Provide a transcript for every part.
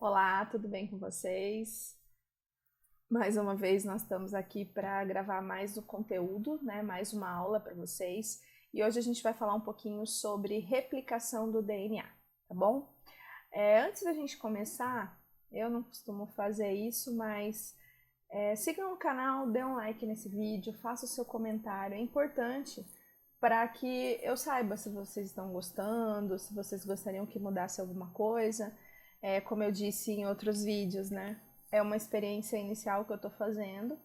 Olá, tudo bem com vocês? Mais uma vez nós estamos aqui para gravar mais um conteúdo, né? Mais uma aula para vocês. E hoje a gente vai falar um pouquinho sobre replicação do DNA, tá bom? Antes da gente começar, eu não costumo fazer isso, mas sigam o canal, dê um like nesse vídeo, faça o seu comentário. É importante para que eu saiba se vocês estão gostando, se vocês gostariam que mudasse alguma coisa. Como eu disse em outros vídeos, né? É uma experiência inicial que eu tô fazendo,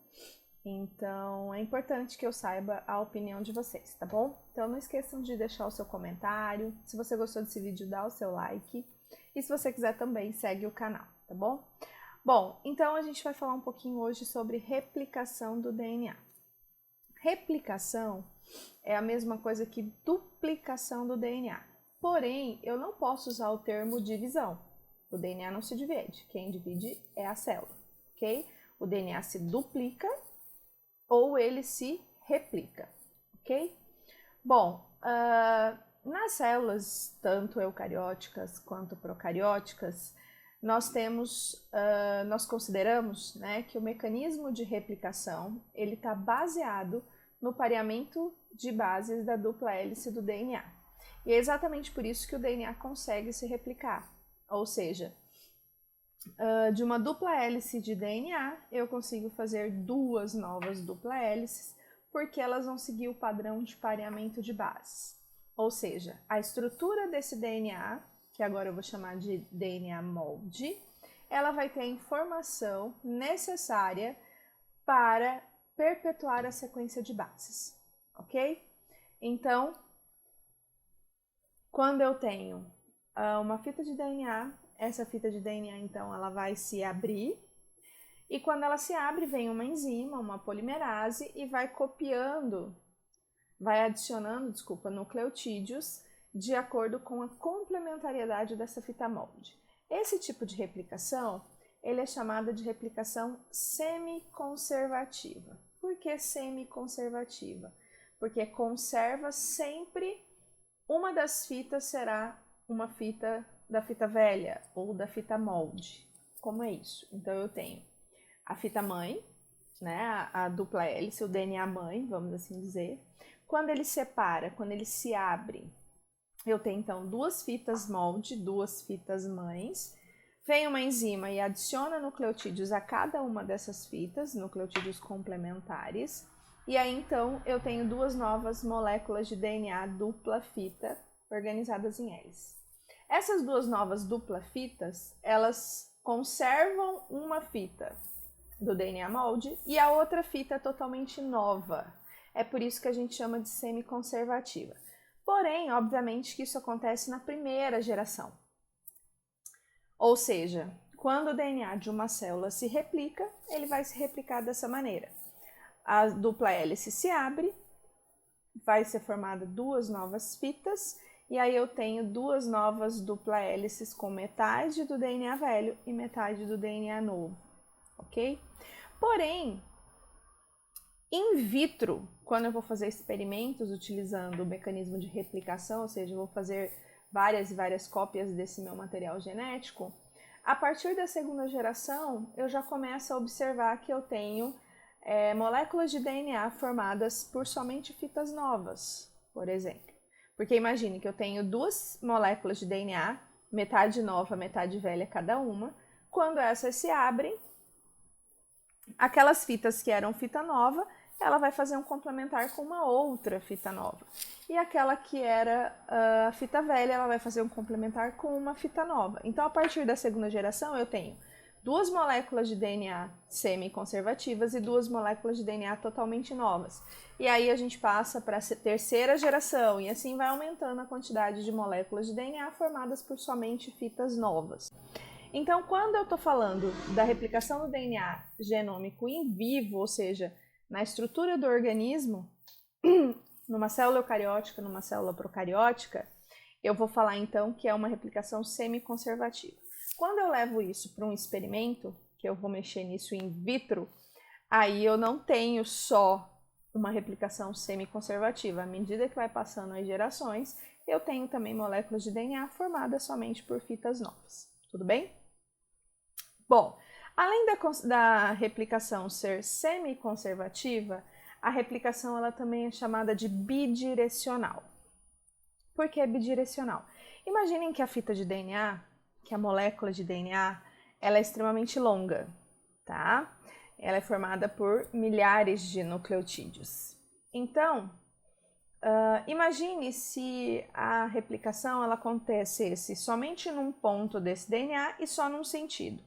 então é importante que eu saiba a opinião de vocês, tá bom? Então não esqueçam de deixar o seu comentário, se você gostou desse vídeo, dá o seu like, e se você quiser também, segue o canal, tá bom? Bom, então a gente vai falar um pouquinho hoje sobre replicação do DNA. Replicação é a mesma coisa que duplicação do DNA, porém eu não posso usar o termo divisão. O DNA não se divide, quem divide é a célula, ok? O DNA se duplica ou ele se replica, ok? Bom, nas células, tanto eucarióticas quanto procarióticas, nós consideramos, né, que o mecanismo de replicação ele está baseado no pareamento de bases da dupla hélice do DNA. E é exatamente por isso que o DNA consegue se replicar. Ou seja, de uma dupla hélice de DNA, eu consigo fazer duas novas dupla hélices, porque elas vão seguir o padrão de pareamento de bases. Ou seja, a estrutura desse DNA, que agora eu vou chamar de DNA molde, ela vai ter a informação necessária para perpetuar a sequência de bases, ok? Então, quando eu tenho uma fita de DNA, essa fita de DNA, então, ela vai se abrir, e quando ela se abre, vem uma enzima, uma polimerase, e vai adicionando, nucleotídeos, de acordo com a complementariedade dessa fita molde. Esse tipo de replicação, ele é chamado de replicação semiconservativa. Por que semiconservativa? Porque conserva sempre uma das fitas será uma fita da fita velha ou da fita molde. Como é isso? Então eu tenho a fita mãe, né, a dupla hélice, o DNA mãe, vamos assim dizer. Quando ele separa, quando ele se abre, eu tenho então duas fitas molde, duas fitas mães. Vem uma enzima e adiciona nucleotídeos a cada uma dessas fitas, nucleotídeos complementares. E aí então eu tenho duas novas moléculas de DNA dupla fita organizadas em hélice. Essas duas novas dupla fitas, elas conservam uma fita do DNA molde e a outra fita é totalmente nova. É por isso que a gente chama de semiconservativa. Porém, obviamente que isso acontece na primeira geração. Ou seja, quando o DNA de uma célula se replica, ele vai se replicar dessa maneira. A dupla hélice se abre, vai ser formada duas novas fitas, e aí eu tenho duas novas dupla hélices com metade do DNA velho e metade do DNA novo, ok? Porém, in vitro, quando eu vou fazer experimentos utilizando o mecanismo de replicação, ou seja, eu vou fazer várias e várias cópias desse meu material genético, a partir da segunda geração, eu já começo a observar que eu tenho moléculas de DNA formadas por somente fitas novas, por exemplo. Porque imagine que eu tenho duas moléculas de DNA, metade nova, metade velha cada uma. Quando essas se abrem, aquelas fitas que eram fita nova, ela vai fazer um complementar com uma outra fita nova. E aquela que era a fita velha, ela vai fazer um complementar com uma fita nova. Então, a partir da segunda geração, eu tenho duas moléculas de DNA semi-conservativas e duas moléculas de DNA totalmente novas. E aí a gente passa para a terceira geração e assim vai aumentando a quantidade de moléculas de DNA formadas por somente fitas novas. Então, quando eu estou falando da replicação do DNA genômico in vivo, ou seja, na estrutura do organismo, numa célula eucariótica, numa célula procariótica, eu vou falar então que é uma replicação semi-conservativa. Quando eu levo isso para um experimento, que eu vou mexer nisso in vitro, aí eu não tenho só uma replicação semi-conservativa. À medida que vai passando as gerações, eu tenho também moléculas de DNA formadas somente por fitas novas. Tudo bem? Bom, além da replicação ser semiconservativa, a replicação ela também é chamada de bidirecional. Por que bidirecional? Imaginem que a fita de DNA, que a molécula de DNA, ela é extremamente longa, tá? Ela é formada por milhares de nucleotídeos. Então, imagine se a replicação ela acontecesse somente num ponto desse DNA e só num sentido.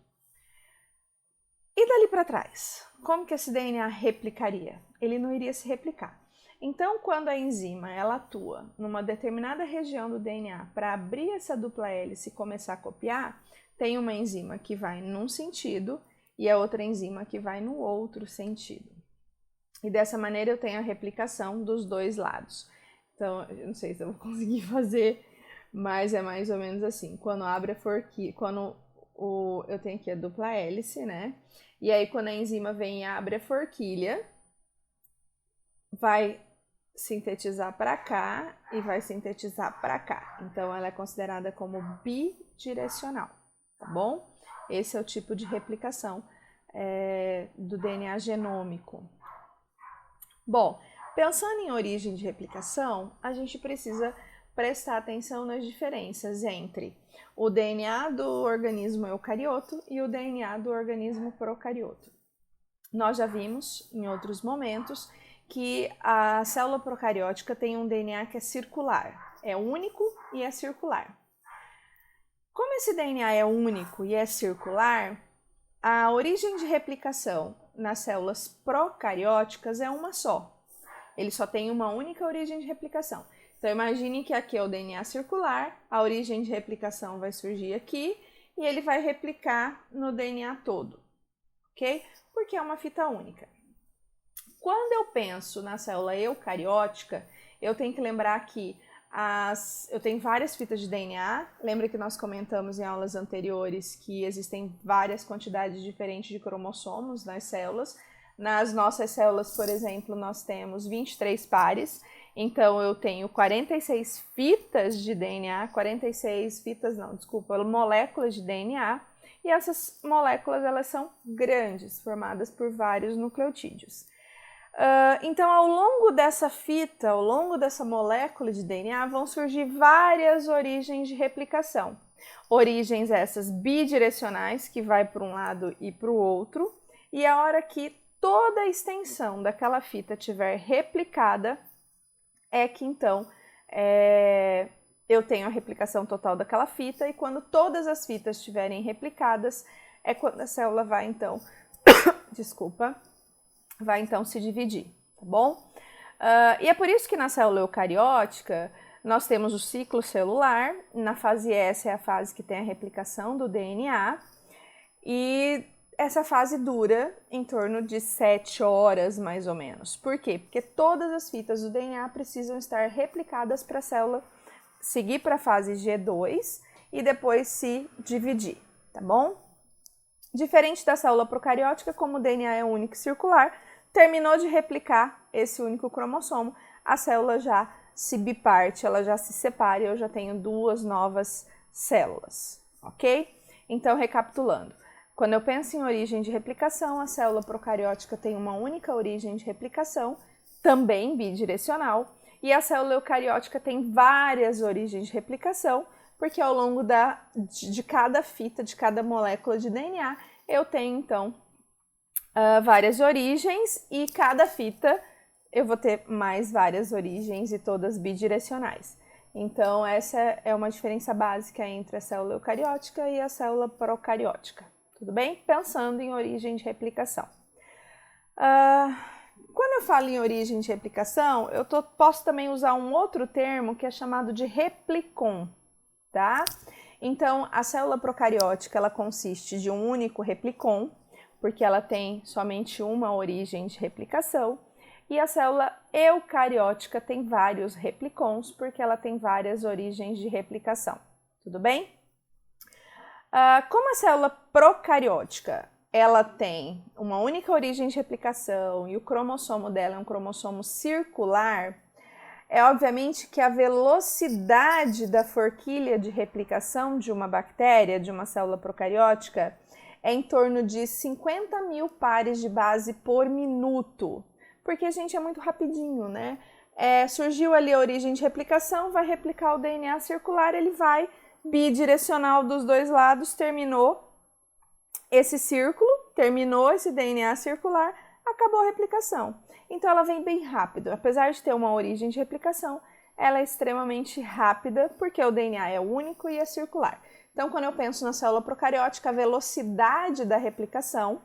E dali para trás, como que esse DNA replicaria? Ele não iria se replicar. Então, quando a enzima ela atua numa determinada região do DNA para abrir essa dupla hélice e começar a copiar, tem uma enzima que vai num sentido e a outra enzima que vai no outro sentido. E dessa maneira eu tenho a replicação dos dois lados. Então, eu não sei se eu vou conseguir fazer, mas é mais ou menos assim. Quando abre a forquilha, eu tenho aqui a dupla hélice, né? E aí, quando a enzima vem e abre a forquilha, vai sintetizar para cá e vai sintetizar para cá. Então, ela é considerada como bidirecional, tá bom? Esse é o tipo de replicação do DNA genômico. Bom, pensando em origem de replicação, a gente precisa prestar atenção nas diferenças entre o DNA do organismo eucarioto e o DNA do organismo procarioto. Nós já vimos em outros momentos que a célula procariótica tem um DNA que é circular, é único e é circular. Como esse DNA é único e é circular, a origem de replicação nas células procarióticas é uma só. Ele só tem uma única origem de replicação. Então, imagine que aqui é o DNA circular, a origem de replicação vai surgir aqui e ele vai replicar no DNA todo, ok? Porque é uma fita única. Quando eu penso na célula eucariótica, eu tenho que lembrar que eu tenho várias fitas de DNA. Lembra que nós comentamos em aulas anteriores que existem várias quantidades diferentes de cromossomos nas células. Nas nossas células, por exemplo, nós temos 23 pares. Então, eu tenho 46 fitas de DNA, moléculas de DNA. E essas moléculas, elas são grandes, formadas por vários nucleotídeos. Então, ao longo dessa fita, ao longo dessa molécula de DNA, vão surgir várias origens de replicação. Origens essas bidirecionais, que vai para um lado e para o outro. E a hora que toda a extensão daquela fita estiver replicada, é que então eu tenho a replicação total daquela fita, e quando todas as fitas estiverem replicadas, é quando a célula vai então, vai então se dividir, tá bom? E é por isso que na célula eucariótica nós temos o ciclo celular. Na fase S é a fase que tem a replicação do DNA, e essa fase dura em torno de 7 horas, mais ou menos. Por quê? Porque todas as fitas do DNA precisam estar replicadas para a célula seguir para a fase G2 e depois se dividir, tá bom? Diferente da célula procariótica, como o DNA é único e circular, terminou de replicar esse único cromossomo, a célula já se biparte, ela já se separa e eu já tenho duas novas células, ok? Então, recapitulando. Quando eu penso em origem de replicação, a célula procariótica tem uma única origem de replicação, também bidirecional, e a célula eucariótica tem várias origens de replicação, porque ao longo de cada fita, de cada molécula de DNA, eu tenho então várias origens, e cada fita eu vou ter mais várias origens e todas bidirecionais. Então, essa é uma diferença básica entre a célula eucariótica e a célula procariótica. Tudo bem? Pensando em origem de replicação. Quando eu falo em origem de replicação, eu posso também usar um outro termo que é chamado de replicon, tá? Então, a célula procariótica, ela consiste de um único replicon, porque ela tem somente uma origem de replicação, e a célula eucariótica tem vários replicons, porque ela tem várias origens de replicação. Tudo bem? Como a célula procariótica ela tem uma única origem de replicação e o cromossomo dela é um cromossomo circular, é obviamente que a velocidade da forquilha de replicação de uma bactéria, de uma célula procariótica, é em torno de 50 mil pares de base por minuto. Porque, gente, é muito rapidinho, né? Surgiu ali a origem de replicação, vai replicar o DNA circular, ele vai bidirecional dos dois lados, terminou esse círculo, terminou esse DNA circular, acabou a replicação. Então ela vem bem rápido, apesar de ter uma origem de replicação, ela é extremamente rápida porque o DNA é único e é circular. Então quando eu penso na célula procariótica, a velocidade da replicação,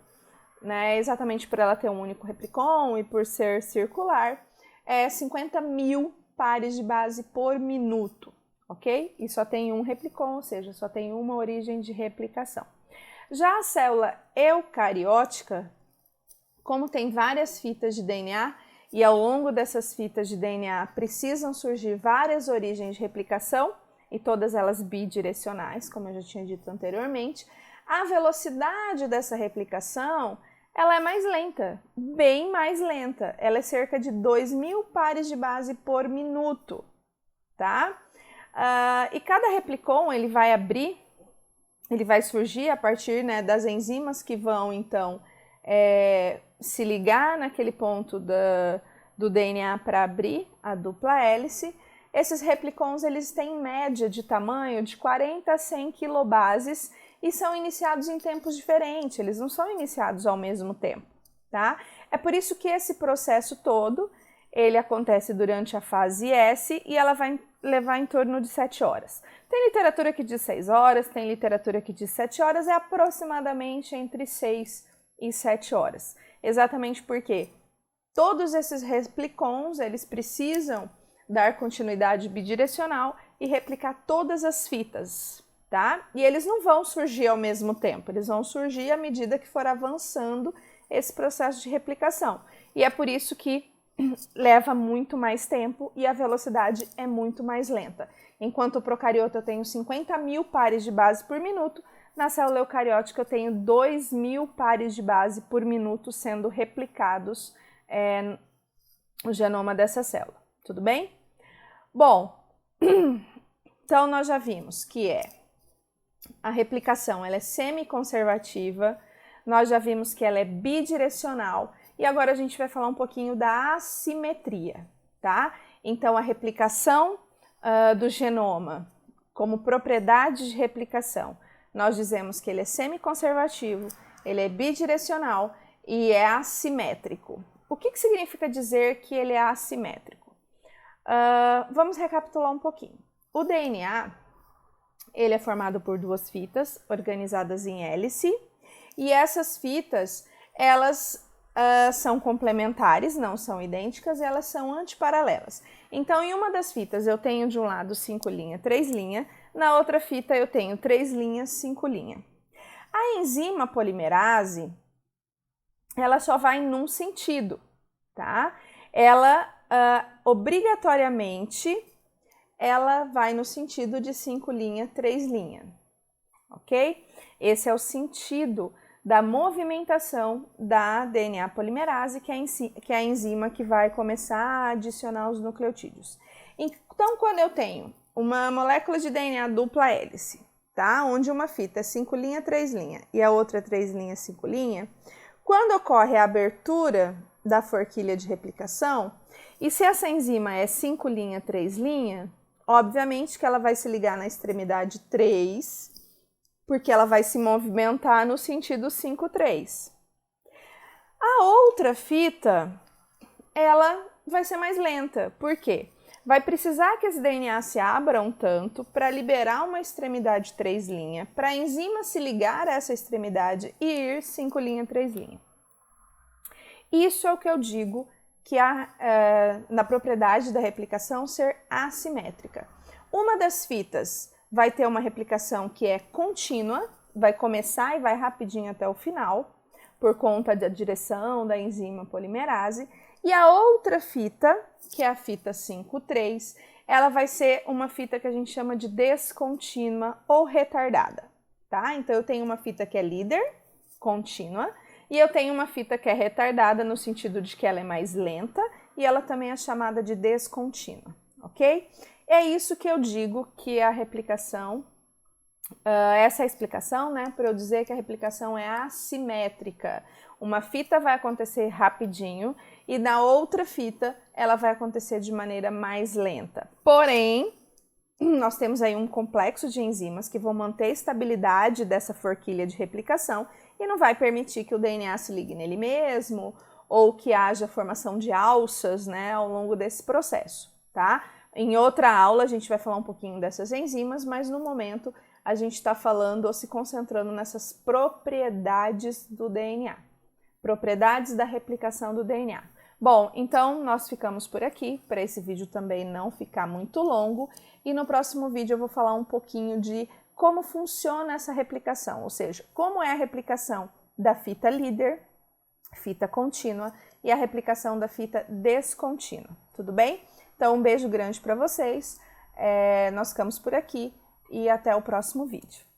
né, exatamente por ela ter um único replicon e por ser circular, é 50 mil pares de base por minuto, ok? E só tem um replicon, ou seja, só tem uma origem de replicação. Já a célula eucariótica, como tem várias fitas de DNA e ao longo dessas fitas de DNA precisam surgir várias origens de replicação e todas elas bidirecionais, como eu já tinha dito anteriormente, a velocidade dessa replicação ela é mais lenta, bem mais lenta. Ela é cerca de 2.000 pares de base por minuto, tá? E cada replicon ele vai abrir, ele vai surgir a partir, né, das enzimas que vão então se ligar naquele ponto do DNA para abrir a dupla hélice. Esses replicons eles têm média de tamanho de 40 a 100 quilobases e são iniciados em tempos diferentes, eles não são iniciados ao mesmo tempo, tá? É por isso que esse processo todo, ele acontece durante a fase S e ela vai levar em torno de 7 horas. Tem literatura que diz 6 horas, tem literatura que diz 7 horas, é aproximadamente entre 6 e 7 horas. Exatamente porque todos esses replicons, eles precisam dar continuidade bidirecional e replicar todas as fitas, tá? E eles não vão surgir ao mesmo tempo, eles vão surgir à medida que for avançando esse processo de replicação. E é por isso que leva muito mais tempo e a velocidade é muito mais lenta. Enquanto o procariota eu tenho 50 mil pares de base por minuto, na célula eucariótica eu tenho 2.000 pares de base por minuto sendo replicados no genoma dessa célula. Tudo bem? Bom, então nós já vimos que a replicação ela é semi-conservativa, nós já vimos que ela é bidirecional e agora a gente vai falar um pouquinho da assimetria, tá? Então a replicação do genoma como propriedade de replicação, nós dizemos que ele é semi-conservativo, ele é bidirecional e é assimétrico. O que significa dizer que ele é assimétrico? Vamos recapitular um pouquinho. O DNA ele é formado por duas fitas organizadas em hélice e essas fitas elas são complementares, não são idênticas, e elas são antiparalelas. Então, em uma das fitas eu tenho de um lado 5' 3', na outra fita eu tenho 3', 5'. A enzima polimerase, ela só vai num sentido, tá? Ela, obrigatoriamente, ela vai no sentido de 5', 3', ok? Esse é o sentido da movimentação da DNA polimerase, que é a enzima que vai começar a adicionar os nucleotídeos. Então, quando eu tenho uma molécula de DNA dupla hélice, tá? Onde uma fita é 5', 3' e a outra é 3', 5', quando ocorre a abertura da forquilha de replicação, e se essa enzima é 5', 3', obviamente que ela vai se ligar na extremidade 3, porque ela vai se movimentar no sentido 5'. A outra fita, ela vai ser mais lenta. Por quê? Vai precisar que esse DNA se abra um tanto para liberar uma extremidade 3', para a enzima se ligar a essa extremidade e ir 5', 3'. Isso é o que eu digo que na propriedade da replicação ser assimétrica. Uma das fitas vai ter uma replicação que é contínua, vai começar e vai rapidinho até o final, por conta da direção da enzima polimerase, e a outra fita, que é a fita 5', ela vai ser uma fita que a gente chama de descontínua ou retardada, tá? Então eu tenho uma fita que é líder, contínua, e eu tenho uma fita que é retardada no sentido de que ela é mais lenta, e ela também é chamada de descontínua, ok? É isso que eu digo que a replicação essa é a explicação, né, para eu dizer que a replicação é assimétrica. Uma fita vai acontecer rapidinho e na outra fita ela vai acontecer de maneira mais lenta. Porém, nós temos aí um complexo de enzimas que vão manter a estabilidade dessa forquilha de replicação e não vai permitir que o DNA se ligue nele mesmo ou que haja formação de alças, né, ao longo desse processo, tá? Em outra aula a gente vai falar um pouquinho dessas enzimas, mas no momento a gente está falando ou se concentrando nessas propriedades do DNA, propriedades da replicação do DNA. Bom, então nós ficamos por aqui, para esse vídeo também não ficar muito longo, e no próximo vídeo eu vou falar um pouquinho de como funciona essa replicação, ou seja, como é a replicação da fita líder, fita contínua, e a replicação da fita descontínua, tudo bem? Então um beijo grande para vocês, nós ficamos por aqui e até o próximo vídeo.